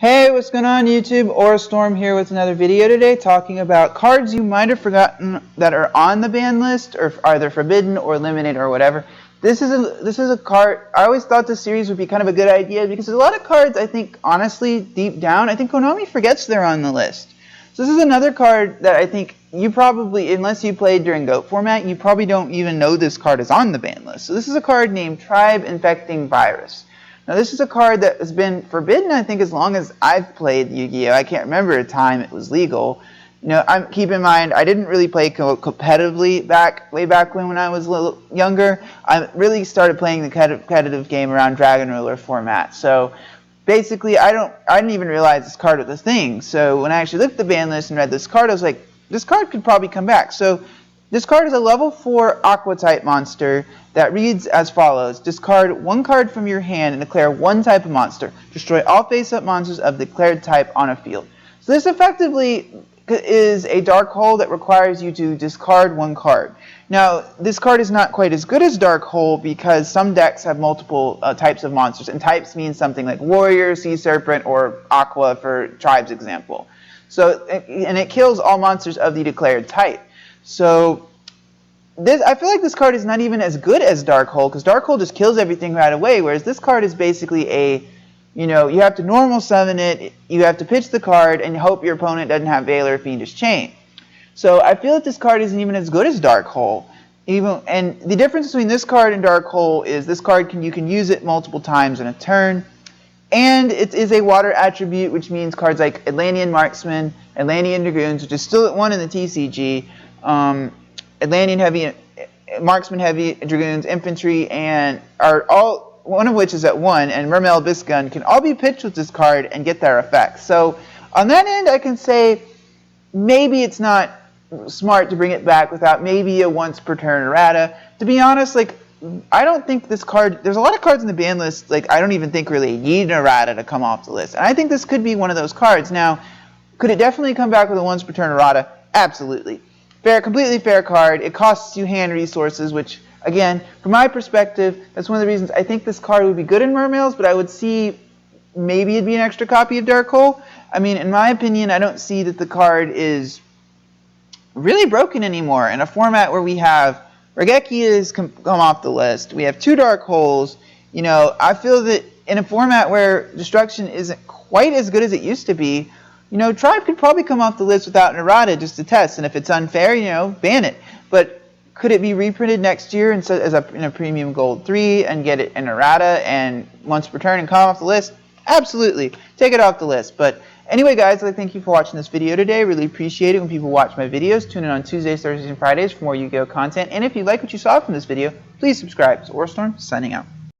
Hey, what's going on YouTube? Aura Storm here with another video today talking about cards you might have forgotten that are on the ban list or either forbidden or limited or whatever. This is a card. I always thought this series would be kind of a good idea because there's a lot of cards I think honestly deep down I think Konami forgets they're on the list. So this is another card that I think you probably, unless you played during GOAT format, you probably don't even know this card is on the ban list. So this is a card named Tribe-Infecting Virus. Now this is a card that has been forbidden, I think, as long as I've played Yu-Gi-Oh! I can't remember a time it was legal. You know, keep in mind, I didn't really play competitively way back when I was a little younger. I really started playing the competitive game around Dragon Ruler format. So basically, I didn't even realize this card was a thing. So when I actually looked at the ban list and read this card, I was like, this card could probably come back. So this card is a level 4 Aqua type monster that reads as follows. Discard one card from your hand and declare one type of monster. Destroy all face-up monsters of the declared type on a field. So this effectively is a dark hole that requires you to discard one card. Now, this card is not quite as good as Dark Hole because some decks have multiple types of monsters, and types means something like Warrior, Sea Serpent, or Aqua for Tribe's example. So, and it kills all monsters of the declared type. So I feel like this card is not even as good as Dark Hole, because Dark Hole just kills everything right away, whereas this card is basically a, you know, you have to normal summon it, you have to pitch the card, and hope your opponent doesn't have Veil or Fiendish Chain. So I feel that this card isn't even as good as Dark Hole. And the difference between this card and Dark Hole is this card you can use it multiple times in a turn, and it is a water attribute, which means cards like Atlantean Marksman, Atlantean Dragoons, which is still at 1 in the TCG, Atlantean Heavy, Marksman Heavy, Dragoons, Infantry, and are all, one of which is at 1, and Mermail Abyss Gun can all be pitched with this card and get their effects. So on that end, I can say maybe it's not smart to bring it back without maybe a once per turn errata. To be honest, like, I don't think this card, there's a lot of cards in the ban list, like, I don't even think really need an errata to come off the list. And I think this could be one of those cards. Now, could it definitely come back with a once per turn errata? Absolutely. Completely fair card. It costs you hand resources, which, again, from my perspective, that's one of the reasons I think this card would be good in Mermails, but I would see maybe it'd be an extra copy of Dark Hole. I mean, in my opinion, I don't see that the card is really broken anymore. In a format where we have Raigeki has come off the list, we have 2 Dark Holes, you know, I feel that in a format where destruction isn't quite as good as it used to be, you know, Tribe could probably come off the list without an errata just to test, and if it's unfair, you know, ban it. But could it be reprinted next year in a Premium Gold 3 and get it an errata and once per turn and come off the list? Absolutely. Take it off the list. But anyway, guys, I'd like to thank you for watching this video today. I really appreciate it when people watch my videos. Tune in on Tuesdays, Thursdays, and Fridays for more Yu-Gi-Oh! Content. And if you like what you saw from this video, please subscribe. It's Aura Storm, signing out.